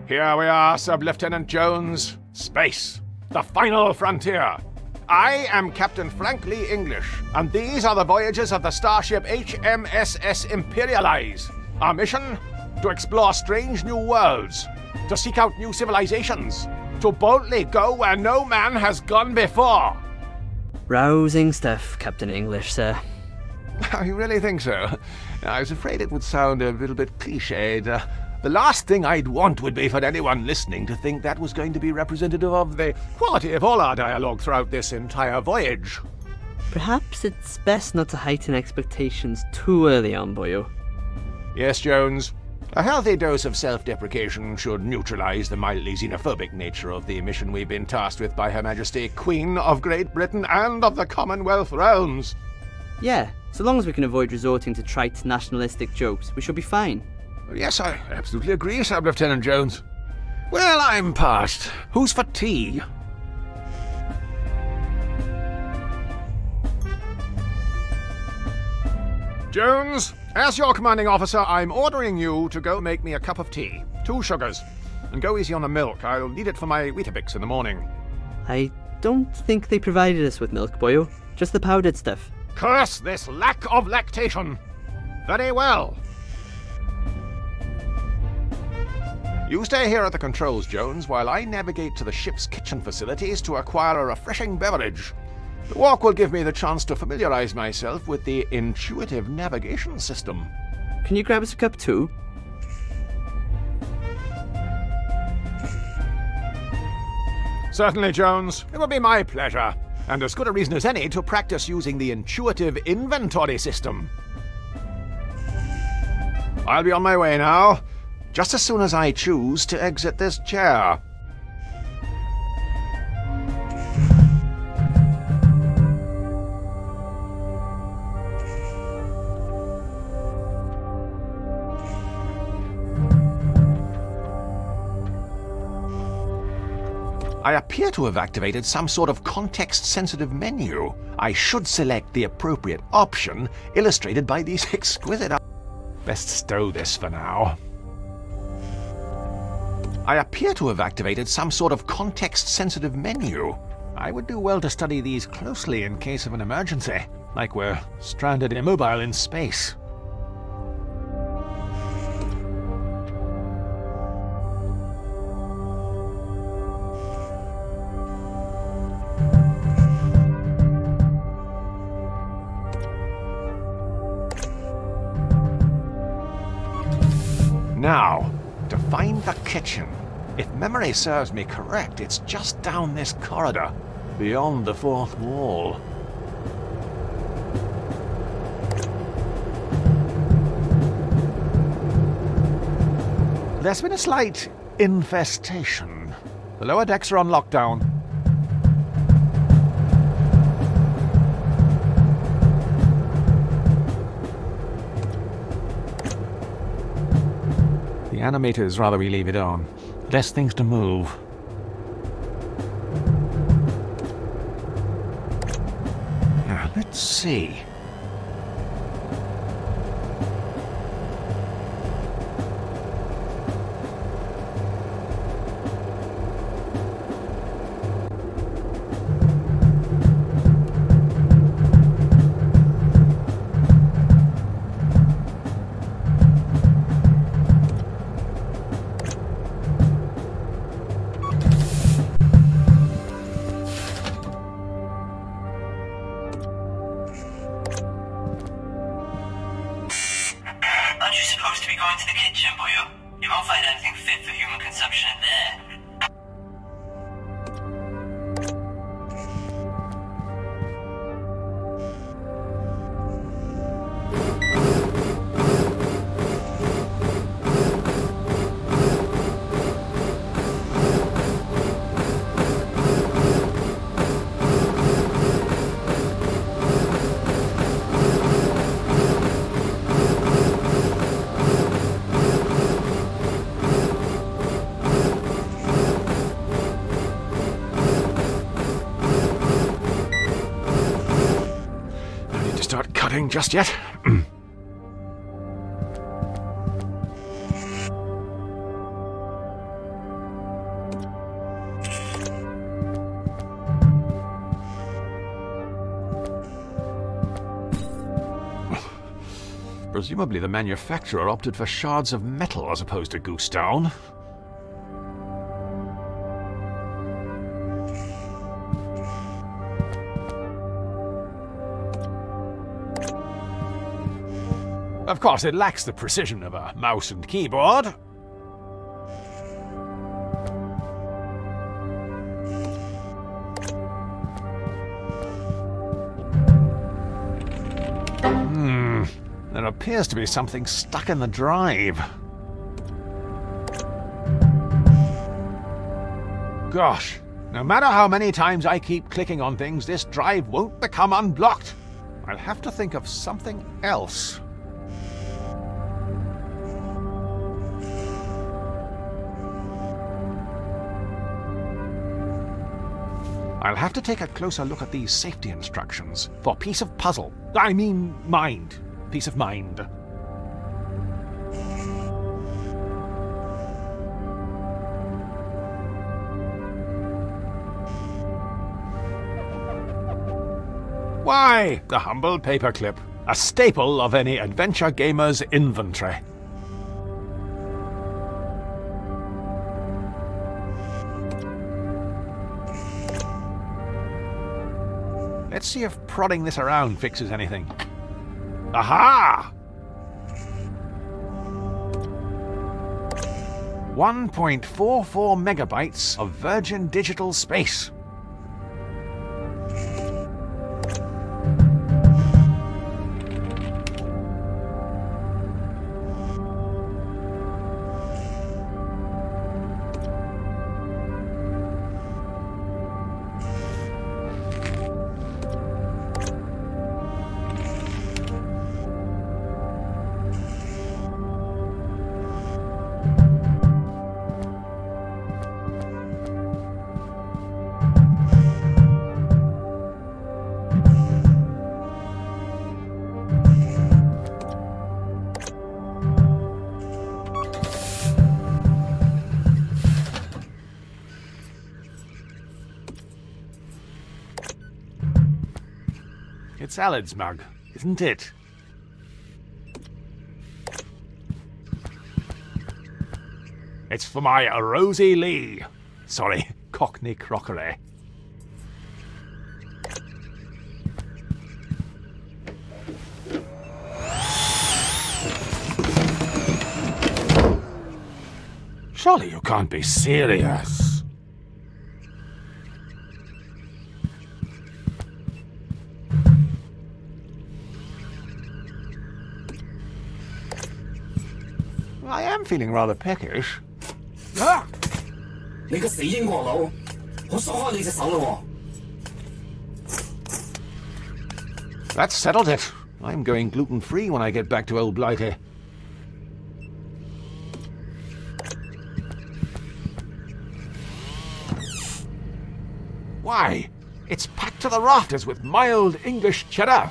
Here we are, Sub-Lieutenant Jones. Space, the final frontier. I am Captain Frank Lee English, and these are the voyages of the starship HMSS Imperialize. Our mission? To explore strange new worlds, to seek out new civilizations, to boldly go where no man has gone before. Rousing stuff, Captain English, sir. You really think so? I was afraid it would sound a little bit cliched. The last thing I'd want would be for anyone listening to think that was going to be representative of the quality of all our dialogue throughout this entire voyage. Perhaps it's best not to heighten expectations too early on, boyo. Yes, Jones. A healthy dose of self-deprecation should neutralize the mildly xenophobic nature of the mission we've been tasked with by Her Majesty, Queen of Great Britain and of the Commonwealth Realms. Yeah, so long as we can avoid resorting to trite nationalistic jokes, we should be fine. Yes, I absolutely agree, Sub-Lieutenant Jones. Well, I'm past. Who's for tea? Jones, as your commanding officer, I'm ordering you to go make me a cup of tea. 2 sugars. And go easy on the milk. I'll need it for my Weetabix in the morning. I don't think they provided us with milk, boyo. Just the powdered stuff. Curse this lack of lactation! Very well. You stay here at the controls, Jones, while I navigate to the ship's kitchen facilities to acquire a refreshing beverage. The walk will give me the chance to familiarize myself with the intuitive navigation system. Can you grab us a cup too? Certainly, Jones. It will be my pleasure. And as good a reason as any to practice using the intuitive inventory system. I'll be on my way now, just as soon as I choose to exit this chair. I appear to have activated some sort of context-sensitive menu. I should select the appropriate option, illustrated by these exquisite... Best stow this for now. I appear to have activated some sort of context-sensitive menu. I would do well to study these closely in case of an emergency, like we're stranded immobile in space. Now, to find the kitchen. If memory serves me correct, it's just down this corridor, beyond the 4th wall. There's been a slight infestation. The lower decks are on lockdown. The animators rather we leave it on. Less things to move. Now, let's see. Aren't you supposed to be going to the kitchen, boyo? You won't find anything fit for human consumption in there. Start cutting just yet? Presumably the manufacturer opted for shards of metal as opposed to goose down. Of course, it lacks the precision of a mouse and keyboard. There appears to be something stuck in the drive. Gosh, no matter how many times I keep clicking on things, this drive won't become unblocked. I'll have to think of something else. I'll have to take a closer look at these safety instructions for peace of puzzle. I mean, mind. Peace of mind. Why, the humble paperclip, a staple of any adventure gamer's inventory. Let's see if prodding this around fixes anything. Aha! 1.44 megabytes of virgin digital space. It's Salad's mug, isn't it? It's for my Rosie Lee. Sorry, Cockney crockery. Surely you can't be serious. I am feeling rather peckish. Ah! 你個死英國佬，我鎖開你隻手咯喎！ That's settled it. I'm going gluten-free when I get back to Old Blighty. Why, it's packed to the rafters with mild English cheddar.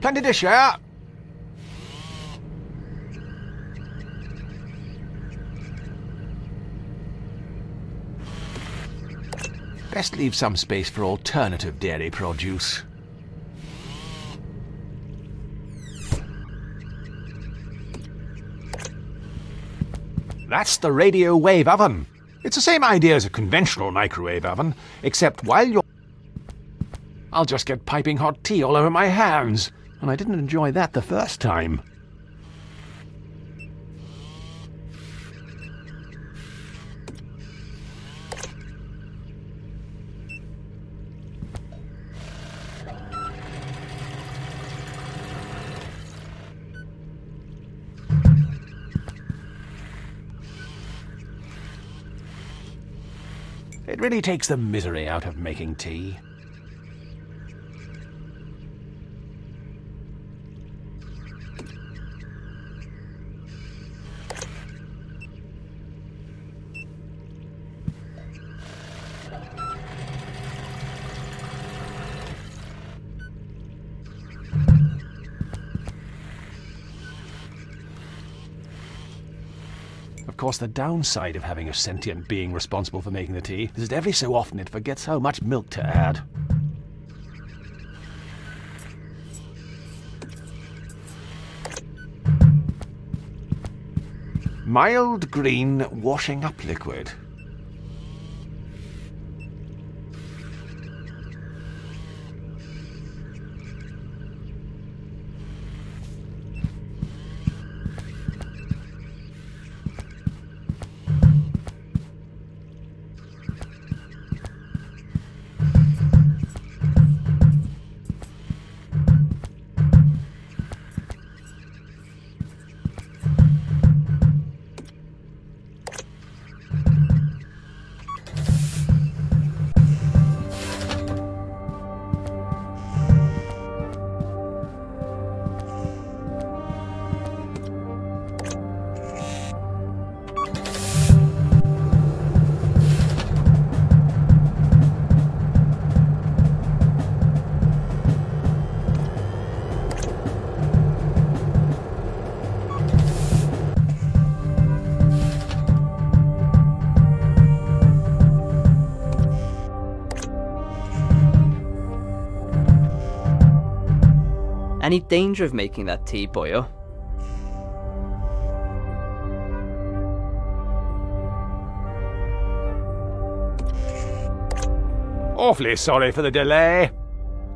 Plenty to share. Best leave some space for alternative dairy produce. That's the radio wave oven. It's the same idea as a conventional microwave oven, except while you're... I'll just get piping hot tea all over my hands, and I didn't enjoy that the first time. It really takes the misery out of making tea. Of course, the downside of having a sentient being responsible for making the tea is that every so often it forgets how much milk to add. Mild green washing up liquid. Any danger of making that tea, boyo? Awfully sorry for the delay.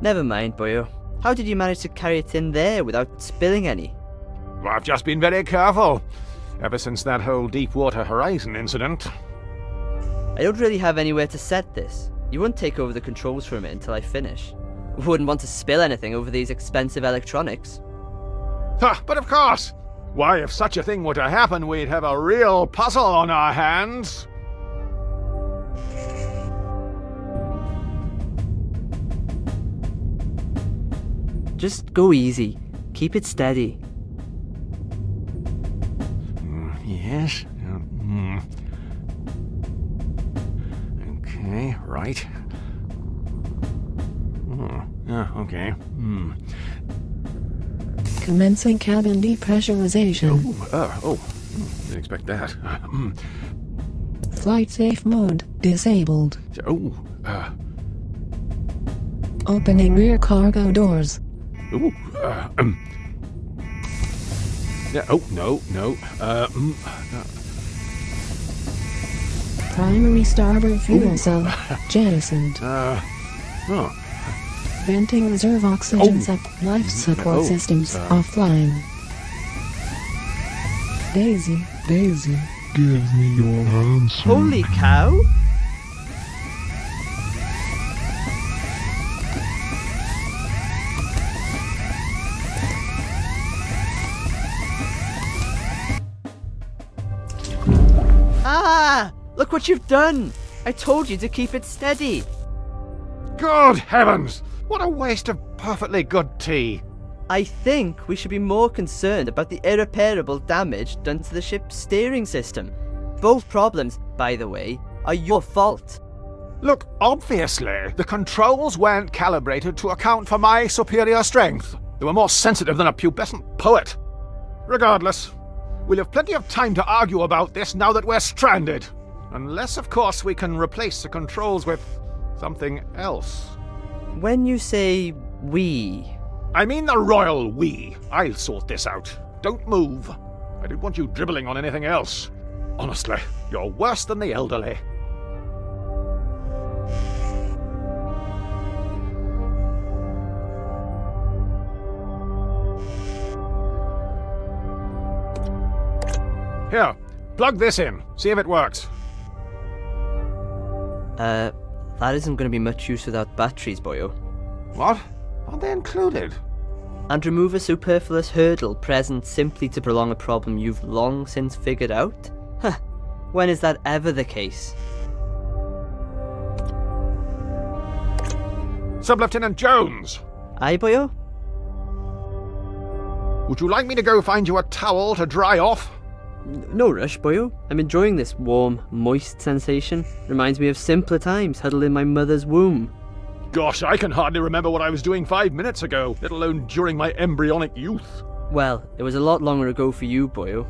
Never mind, boyo. How did you manage to carry it in there without spilling any? Well, I've just been very careful, ever since that whole Deepwater Horizon incident. I don't really have anywhere to set this. You won't take over the controls from it until I finish. Wouldn't want to spill anything over these expensive electronics. Ha, but of course! Why, if such a thing were to happen, we'd have a real puzzle on our hands. Just go easy. Keep it steady. Yes. Okay, right. Okay. Commencing cabin depressurization. Didn't expect that. Flight safe mode disabled. Opening rear cargo doors. Yeah, no. Primary starboard fuel cell jettisoned. Venting reserve oxygen life support systems offline. Daisy, give me your answer. Holy cow! Ah! Look what you've done! I told you to keep it steady. Good heavens! What a waste of perfectly good tea. I think we should be more concerned about the irreparable damage done to the ship's steering system. Both problems, by the way, are your fault. Look, obviously, the controls weren't calibrated to account for my superior strength. They were more sensitive than a pubescent poet. Regardless, we'll have plenty of time to argue about this now that we're stranded. Unless, of course, we can replace the controls with something else. When you say we... I mean the royal we. I'll sort this out. Don't move. I don't want you dribbling on anything else. Honestly, you're worse than the elderly. Here, plug this in. See if it works. That isn't going to be much use without batteries, boyo. What? Aren't they included? And remove a superfluous hurdle present simply to prolong a problem you've long since figured out? Huh. When is that ever the case? Sub-Lieutenant Jones! Aye, boyo? Would you like me to go find you a towel to dry off? No rush, boyo. I'm enjoying this warm, moist sensation. Reminds me of simpler times huddled in my mother's womb. Gosh, I can hardly remember what I was doing 5 minutes ago, let alone during my embryonic youth. Well, it was a lot longer ago for you, boyo.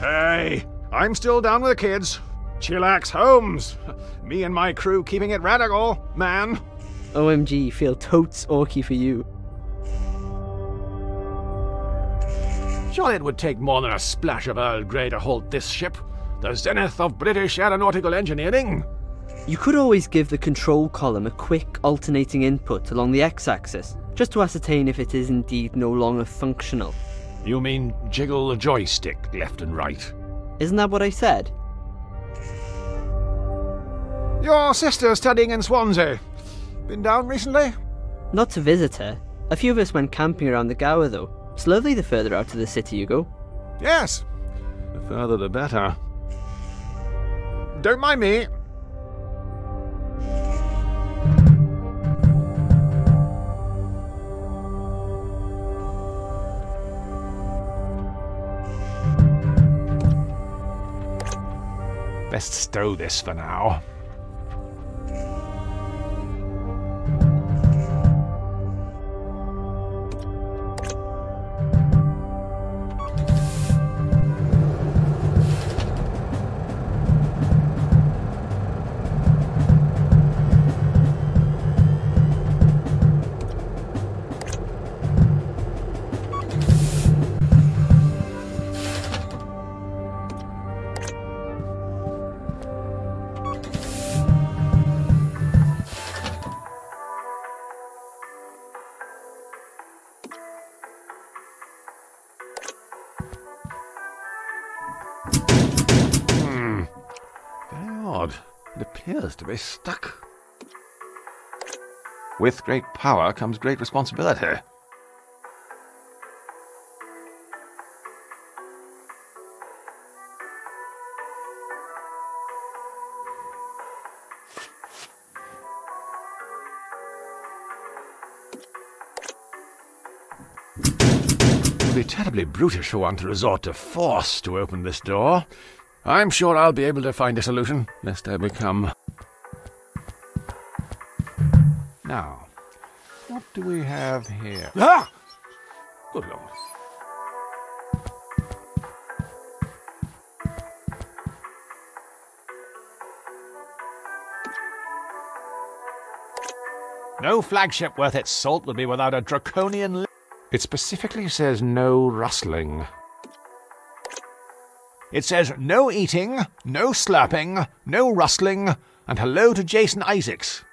Hey, I'm still down with the kids. Chillax Holmes. Me and my crew keeping it radical, man. OMG, feel totes orky for you. Surely it would take more than a splash of Earl Grey to halt this ship, the zenith of British aeronautical engineering. You could always give the control column a quick alternating input along the x-axis, just to ascertain if it is indeed no longer functional. You mean jiggle the joystick left and right? Isn't that what I said? Your sister's studying in Swansea. Been down recently? Not to visit her. A few of us went camping around the Gower though. It's lovely the further out of the city you go. Yes. The further the better. Don't mind me. Best stow this for now. It appears to be stuck. With great power comes great responsibility. It would be terribly brutish for one to resort to force to open this door. I'm sure I'll be able to find a solution, lest I become... Now, what do we have here? Ah! Good Lord. No flagship worth its salt would be without a draconian... It specifically says no rustling. It says no eating, no slurping, no rustling, and hello to Jason Isaacs.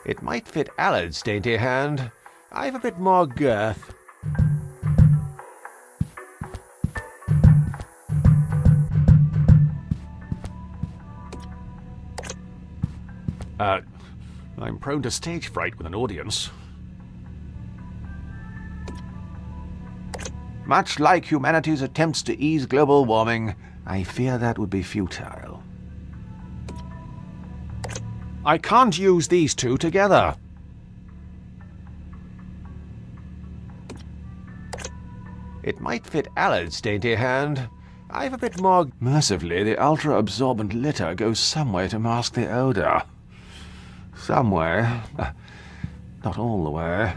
It might fit Allard's dainty hand. I've a bit more girth. I'm prone to stage fright with an audience. Much like humanity's attempts to ease global warming, I fear that would be futile. I can't use these two together. It might fit Allard's dainty hand. I've a bit more... Mercifully, the ultra-absorbent litter goes some way to mask the odour. Some way. Not all the way.